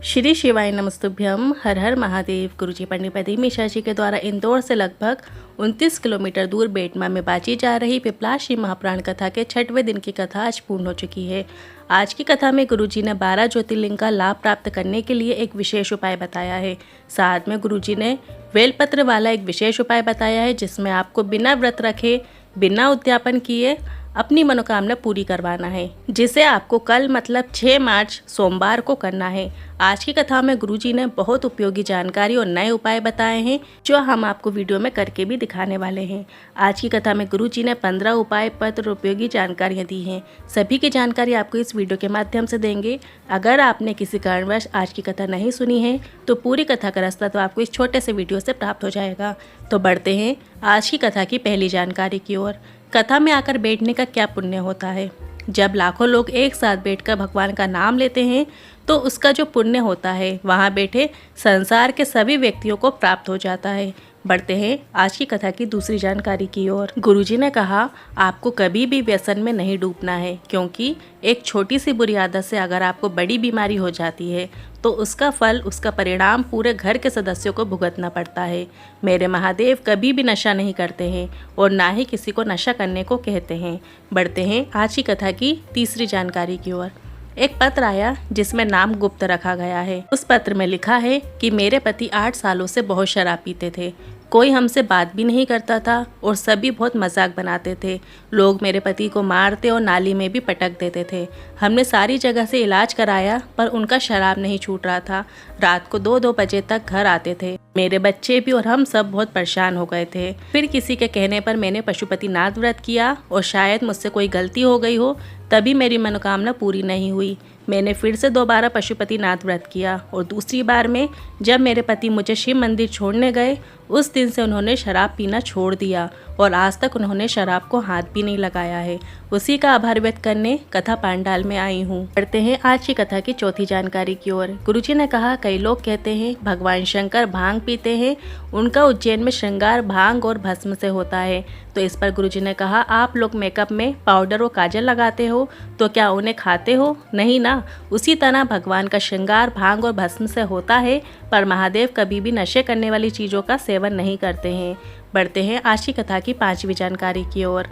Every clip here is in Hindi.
श्री शिवाय नमस्तुभ्यम। हर हर महादेव। गुरुजी पंडित प्रदीप मिश्रा जी के द्वारा इंदौर से लगभग 29 किलोमीटर दूर बेटमा में बाजी जा रही पिपलाश श्री महापुराण कथा के 6वें दिन की कथा आज पूर्ण हो चुकी है। आज की कथा में गुरुजी ने 12 ज्योतिर्लिंग का लाभ प्राप्त करने के लिए एक विशेष उपाय बताया है। साथ में गुरुजी ने बेलपत्र वाला एक विशेष उपाय बताया है जिसमें आपको बिना व्रत रखे, बिना उद्यापन किए अपनी मनोकामना पूरी करवाना है, जिसे आपको कल मतलब 6 मार्च सोमवार को करना है। आज की कथा में गुरुजी ने बहुत उपयोगी जानकारी और नए उपाय बताए हैं जो हम आपको वीडियो में करके भी दिखाने वाले हैं। आज की कथा में गुरुजी ने 15 उपाय पत्र उपयोगी जानकारियां दी हैं। सभी की जानकारी आपको इस वीडियो के माध्यम से देंगे। अगर आपने किसी कारणवश आज की कथा नहीं सुनी है तो पूरी कथा का रास्ता तो आपको इस छोटे से वीडियो से प्राप्त हो जाएगा। तो बढ़ते हैं आज की कथा की पहली जानकारी की ओर। कथा में आकर बैठने का क्या पुण्य होता है। जब लाखों लोग एक साथ बैठकर भगवान का नाम लेते हैं तो उसका जो पुण्य होता है वहाँ बैठे संसार के सभी व्यक्तियों को प्राप्त हो जाता है। बढ़ते हैं आज की कथा की दूसरी जानकारी की ओर। गुरुजी ने कहा आपको कभी भी व्यसन में नहीं डूबना है, क्योंकि एक छोटी सी बुरी आदत से अगर आपको बड़ी बीमारी हो जाती है तो उसका फल, उसका परिणाम पूरे घर के सदस्यों को भुगतना पड़ता है। मेरे महादेव कभी भी नशा नहीं करते हैं और ना ही किसी को नशा करने को कहते हैं। बढ़ते हैं आज की कथा की तीसरी जानकारी की ओर। एक पत्र आया जिसमें नाम गुप्त रखा गया है। उस पत्र में लिखा है कि मेरे पति 8 सालों से बहुत शराब पीते थे। कोई हमसे बात भी नहीं करता था और सभी बहुत मजाक बनाते थे। लोग मेरे पति को मारते और नाली में भी पटक देते थे। हमने सारी जगह से इलाज कराया पर उनका शराब नहीं छूट रहा था। रात को 2-2 बजे तक घर आते थे। मेरे बच्चे भी और हम सब बहुत परेशान हो गए थे। फिर किसी के कहने पर मैंने पशुपतिनाथ व्रत किया और शायद मुझसे कोई गलती हो गई हो, तभी मेरी मनोकामना पूरी नहीं हुई। मैंने फिर से दोबारा पशुपतिनाथ व्रत किया और दूसरी बार में जब मेरे पति मुझे शिव मंदिर छोड़ने गए, उस दिन से उन्होंने शराब पीना छोड़ दिया और आज तक उन्होंने शराब को हाथ भी नहीं लगाया है। उसी का आभार व्यक्त करने कथा पांडाल में आई हूँ। पढ़ते हैं आज की कथा की चौथी जानकारी की ओर। गुरुजी ने कहा कई लोग कहते हैं भगवान शंकर भांग पीते हैं, उनका उज्जैन में श्रृंगार भांग और भस्म से होता है। तो इस पर गुरुजी ने कहा आप लोग मेकअप में पाउडर और काजल लगाते हो तो क्या उन्हें खाते हो? नहीं ना। उसी तरह भगवान का श्रृंगार भांग और भस्म से होता है, पर महादेव कभी भी नशे करने वाली चीज़ों का सेवन नहीं करते हैं। बढ़ते हैं आज की कथा की 5वीं जानकारी की ओर।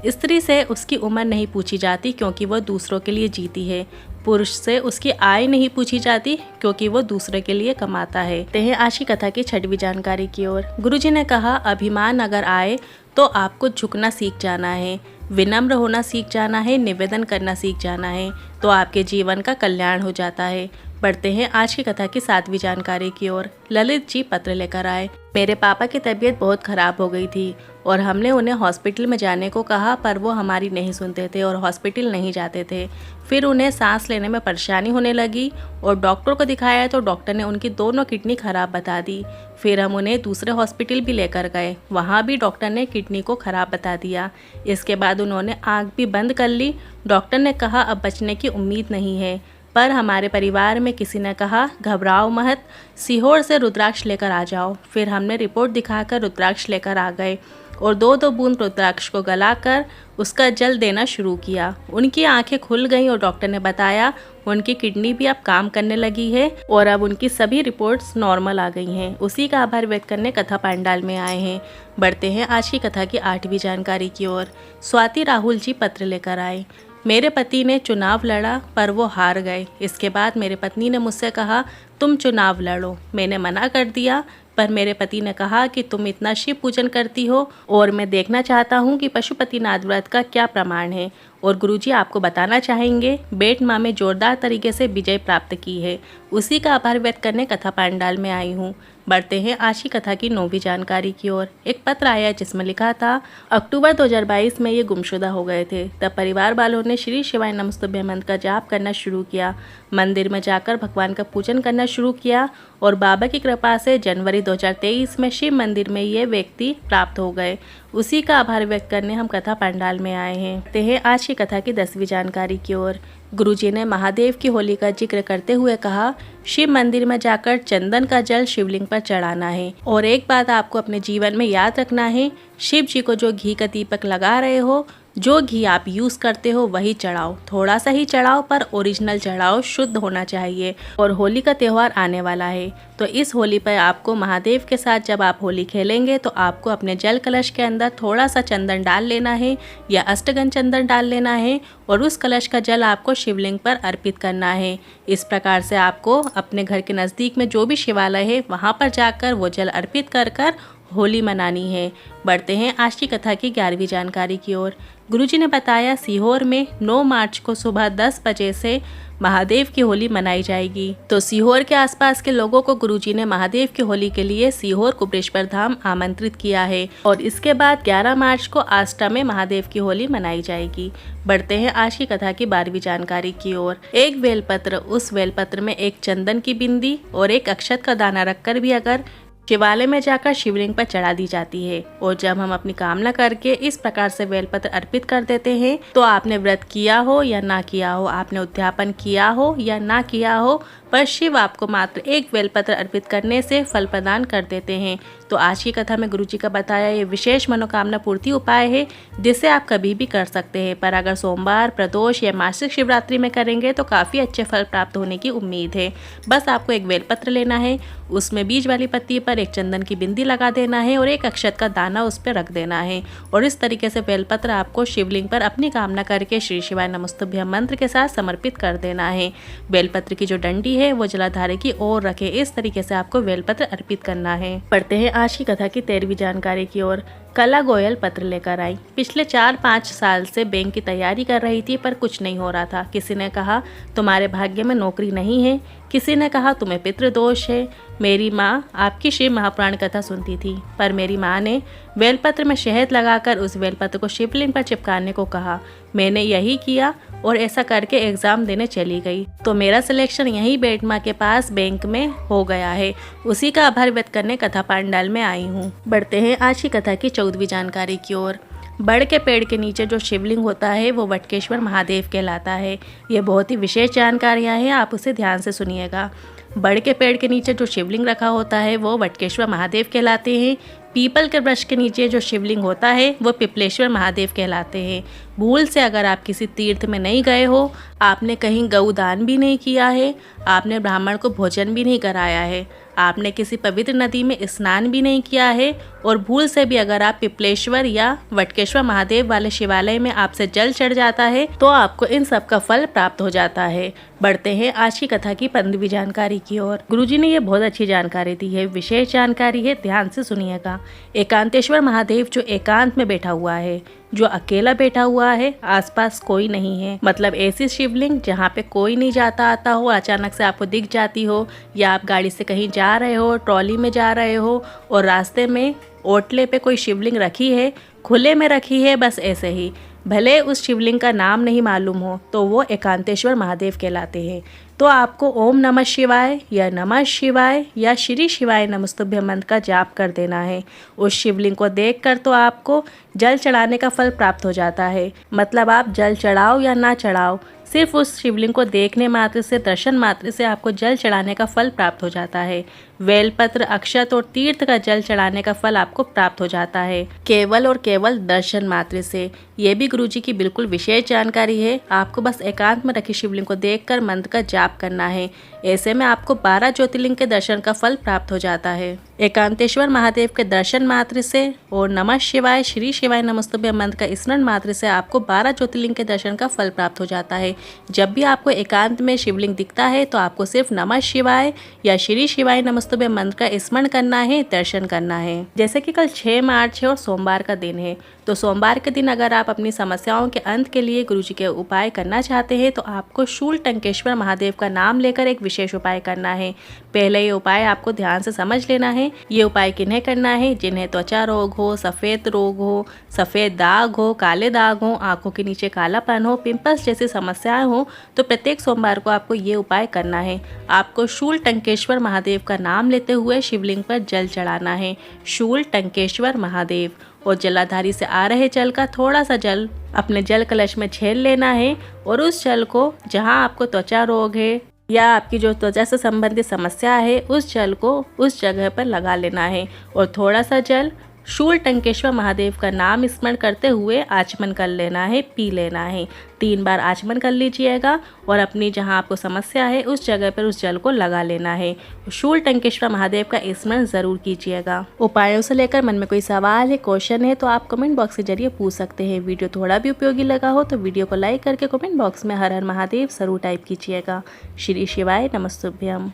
स्त्री से उसकी उम्र नहीं पूछी जाती क्योंकि वह दूसरों के लिए जीती है। पुरुष से उसकी आय नहीं पूछी जाती क्योंकि वो दूसरे के लिए कमाता है। ते हैं आज की कथा की 6वीं जानकारी की ओर। गुरुजी ने कहा अभिमान अगर आए तो आपको झुकना सीख जाना है, विनम्र होना सीख जाना है, निवेदन करना सीख जाना है, तो आपके जीवन का कल्याण हो जाता है। बढ़ते हैं आज की कथा की 7वीं जानकारी की ओर। ललित जी पत्र लेकर आए। मेरे पापा की तबीयत बहुत खराब हो गई थी और हमने उन्हें हॉस्पिटल में जाने को कहा, पर वो हमारी नहीं सुनते थे और हॉस्पिटल नहीं जाते थे। फिर उन्हें सांस लेने में परेशानी होने लगी और डॉक्टर को दिखाया तो डॉक्टर ने उनकी दोनों किडनी खराब बता दी। फिर हम उन्हें दूसरे हॉस्पिटल भी लेकर गए, वहाँ भी डॉक्टर ने किडनी को खराब बता दिया। इसके बाद उन्होंने आँख भी बंद कर ली। डॉक्टर ने कहा अब बचने की उम्मीद नहीं है, पर हमारे परिवार में किसी ने कहा घबराओ मत, सीहोर से रुद्राक्ष लेकर आ जाओ। फिर हमने रिपोर्ट दिखाकर रुद्राक्ष लेकर आ गए और 2-2 बूंद रुद्राक्ष को गलाकर उसका जल देना शुरू किया। उनकी आंखें खुल गईं और डॉक्टर ने बताया उनकी किडनी भी अब काम करने लगी है और अब उनकी सभी रिपोर्ट्स नॉर्मल आ गई हैं। उसी का आभार व्यक्त करने कथा पांडाल में आए हैं। बढ़ते हैं आज की कथा की 8वीं जानकारी की ओर। स्वाति राहुल जी पत्र लेकर आए। मेरे पति ने चुनाव लड़ा पर वो हार गए। इसके बाद मेरे पत्नी ने मुझसे कहा तुम चुनाव लड़ो। मैंने मना कर दिया, पर मेरे पति ने कहा कि तुम इतना शिव पूजन करती हो और मैं देखना चाहता हूँ कि पशुपतिनाथ व्रत का क्या प्रमाण है। और गुरुजी आपको बताना चाहेंगे बेटमा में जोरदार तरीके से विजय प्राप्त की है। उसी का आभार व्यक्त करने कथा पांडाल में आई हूँ। बढ़ते हैं आज की कथा की 9वीं जानकारी की ओर। एक पत्र आया जिसमें लिखा था अक्टूबर 2022 में ये गुमशुदा हो गए थे। तब परिवार वालों ने श्री शिवाय नमस्तुभ्यम मंत्र का जाप करना शुरू किया, मंदिर में जाकर भगवान का पूजन करना शुरू किया और बाबा की कृपा से जनवरी 2023 में शिव मंदिर में ये व्यक्ति प्राप्त हो गए। उसी का आभार व्यक्त करने हम कथा पांडाल में आए हैं। ते हैं आज की कथा की 10वीं जानकारी की ओर। गुरुजी ने महादेव की होली का जिक्र करते हुए कहा शिव मंदिर में जाकर चंदन का जल शिवलिंग पर चढ़ाना है और एक बात आपको अपने जीवन में याद रखना है, शिव जी को जो घी का दीपक लगा रहे हो जो घी आप यूज़ करते हो वही चढ़ाओ, थोड़ा सा ही चढ़ाओ पर ओरिजिनल चढ़ाओ, शुद्ध होना चाहिए। और होली का त्यौहार आने वाला है, तो इस होली पर आपको महादेव के साथ जब आप होली खेलेंगे तो आपको अपने जल कलश के अंदर थोड़ा सा चंदन डाल लेना है या अष्टगंध चंदन डाल लेना है और उस कलश का जल आपको शिवलिंग पर अर्पित करना है। इस प्रकार से आपको अपने घर के नज़दीक में जो भी शिवालय है वहाँ पर जाकर वो जल अर्पित कर कर होली मनानी है। बढ़ते हैं आज की कथा की 11वीं जानकारी की ओर। गुरुजी ने बताया सीहोर में 9 मार्च को सुबह 10 बजे से महादेव की होली मनाई जाएगी। तो सीहोर के आसपास के लोगों को गुरुजी ने महादेव की होली के लिए सीहोर कुबरेश्वर धाम आमंत्रित किया है और इसके बाद 11 मार्च को आष्टा में महादेव की होली मनाई जाएगी। बढ़ते हैं आज की कथा की 12वीं जानकारी की ओर। एक बेलपत्र, उस बेलपत्र में एक चंदन की बिंदी और एक अक्षत का दाना रखकर भी अगर शिवालय में जाकर शिवलिंग पर चढ़ा दी जाती है और जब हम अपनी कामना करके इस प्रकार से बेलपत्र अर्पित कर देते हैं तो आपने व्रत किया हो या ना किया हो, आपने उद्यापन किया हो या ना किया हो, पर शिव आपको मात्र एक बेलपत्र अर्पित करने से फल प्रदान कर देते हैं। तो आज की कथा में गुरुजी का बताया ये विशेष मनोकामना पूर्ति उपाय है जिसे आप कभी भी कर सकते हैं, पर अगर सोमवार, प्रदोष या मासिक शिवरात्रि में करेंगे तो काफ़ी अच्छे फल प्राप्त होने की उम्मीद है। बस आपको एक बेलपत्र लेना है, उसमें बीज वाली पत्ती पर एक चंदन की बिंदी लगा देना है और एक अक्षत का दाना उस पर रख देना है और इस तरीके से बेलपत्र आपको शिवलिंग पर अपनी कामना करके श्री शिवाय नमस्तुभ्यं मंत्र के साथ समर्पित कर देना है। बेलपत्र की जो डंडी है वो जलाधार की ओर रखे, इस तरीके से आपको बेलपत्र अर्पित करना है। पढ़ते हैं आज की कथा की 13वीं जानकारी की ओर। कला गोयल पत्र लेकर आई। पिछले 4-5 साल से बैंक की तैयारी कर रही थी पर कुछ नहीं हो रहा था। किसी ने कहा तुम्हारे भाग्य में नौकरी नहीं है, किसी ने कहा तुम्हें पितृदोष है। मेरी माँ आपकी शिव महापुराण कथा सुनती थी, पर मेरी माँ ने बेलपत्र में शहद लगाकर उस बेलपत्र को शिवलिंग पर चिपकाने को कहा। मैंने यही किया और ऐसा करके एग्ज़ाम देने चली गई, तो मेरा सिलेक्शन यहीं बेट माँ के पास बैंक में हो गया है। उसी का आभार व्यक्त करने कथा पांडाल में आई हूँ। बढ़ते हैं आज की कथा की 14वीं जानकारी की ओर। बड़ के पेड़ के नीचे जो शिवलिंग होता है वो वटकेश्वर महादेव कहलाता है। ये बहुत ही विशेष जानकारियाँ हैं, आप उसे ध्यान से सुनिएगा। बड़ के पेड़ के नीचे जो शिवलिंग रखा होता है वो वटकेश्वर महादेव कहलाते हैं। पीपल के वृक्ष के नीचे जो शिवलिंग होता है वो पिपलेश्वर महादेव कहलाते हैं। भूल से अगर आप किसी तीर्थ में नहीं गए हो, आपने कहीं गौदान भी नहीं किया है, आपने ब्राह्मण को भोजन भी नहीं कराया है, आपने किसी पवित्र नदी में स्नान भी नहीं किया है और भूल से भी अगर आप पिपलेश्वर या वटकेश्वर महादेव वाले शिवालय में आपसे जल चढ़ जाता है तो आपको इन सब का फल प्राप्त हो जाता है। बढ़ते हैं आज की कथा की 15वीं जानकारी की ओर। गुरुजी ने ये बहुत अच्छी जानकारी दी है, विशेष जानकारी है, ध्यान से सुनिएगा। एकांतेश्वर महादेव जो एकांत में बैठा हुआ है, जो अकेला बैठा हुआ है, आसपास कोई नहीं है, मतलब ऐसी शिवलिंग जहाँ पे कोई नहीं जाता आता हो, अचानक से आपको दिख जाती हो, या आप गाड़ी से कहीं जा रहे हो, ट्रॉली में जा रहे हो और रास्ते में ओटले पे कोई शिवलिंग रखी है, खुले में रखी है, बस ऐसे ही, भले उस शिवलिंग का नाम नहीं मालूम हो, तो वो एकांतेश्वर महादेव कहलाते हैं। तो आपको ओम नमः शिवाय या नमः शिवाय या श्री शिवाय नमस्तुभ्यं मंत्र का जाप कर देना है। उस शिवलिंग को देखकर तो आपको जल चढ़ाने का फल प्राप्त हो जाता है। मतलब आप जल चढ़ाओ या ना चढ़ाओ, सिर्फ उस शिवलिंग को देखने मात्र से, दर्शन मात्र से आपको जल चढ़ाने का फल प्राप्त हो जाता है। बेलपत्र, अक्षत और तीर्थ का जल चढ़ाने का फल आपको प्राप्त हो जाता है, केवल और केवल दर्शन मात्र से। ये भी गुरुजी की बिल्कुल विशेष जानकारी है। आपको बस एकांत में रखी शिवलिंग को देखकर मंत्र का जाप करना है। ऐसे में आपको 12 ज्योतिर्लिंग के दर्शन का फल प्राप्त हो जाता है। एकांतेश्वर महादेव के दर्शन मात्र से और नमः शिवाय श्री शिवाय नमस्तुभ्यं मंत्र का स्मरण मात्र से आपको 12 ज्योतिर्लिंग के दर्शन का फल प्राप्त हो जाता है। जब भी आपको एकांत में शिवलिंग दिखता है तो आपको सिर्फ नमः शिवाय या श्री शिवाय नमस्तुभ्यं मंत्र का स्मरण करना है, दर्शन करना है। जैसे कि कल 6 मार्च है और सोमवार का दिन है, तो सोमवार के दिन अगर आप अपनी समस्याओं के अंत के लिए गुरुजी के उपाय करना चाहते हैं तो आपको शूल टंकेश्वर महादेव का नाम लेकर एक विशेष उपाय करना है। पहले ये उपाय आपको ध्यान से समझ लेना है। ये उपाय किन्हें करना है? जिन्हें त्वचा रोग हो, सफ़ेद रोग हो, सफ़ेद दाग हो, काले दाग हो, आंखों के नीचे कालापन हो, पिंपल्स जैसी समस्याएं हो, तो प्रत्येक सोमवार को आपको ये उपाय करना है। आपको शूल टंकेश्वर महादेव का नाम लेते हुए शिवलिंग पर जल चढ़ाना है। शूल टंकेश्वर महादेव, और जलाधारी से आ रहे जल का थोड़ा सा जल अपने जल कलश में छेल लेना है और उस जल को जहां आपको त्वचा रोग है या आपकी जो त्वचा से संबंधित समस्या है उस जल को उस जगह पर लगा लेना है और थोड़ा सा जल शूल टंकेश्वर महादेव का नाम स्मरण करते हुए आचमन कर लेना है, पी लेना है। 3 बार आचमन कर लीजिएगा और अपनी जहां आपको समस्या है उस जगह पर उस जल को लगा लेना है। शूल टंकेश्वर महादेव का स्मरण जरूर कीजिएगा। उपायों से लेकर मन में कोई सवाल है, क्वेश्चन है तो आप कमेंट बॉक्स के जरिए पूछ सकते हैं। वीडियो थोड़ा भी उपयोगी लगा हो तो वीडियो को लाइक करके कमेंट बॉक्स में हर हर महादेव जरूर टाइप कीजिएगा। श्री शिवाय नमस्तुभ्यम।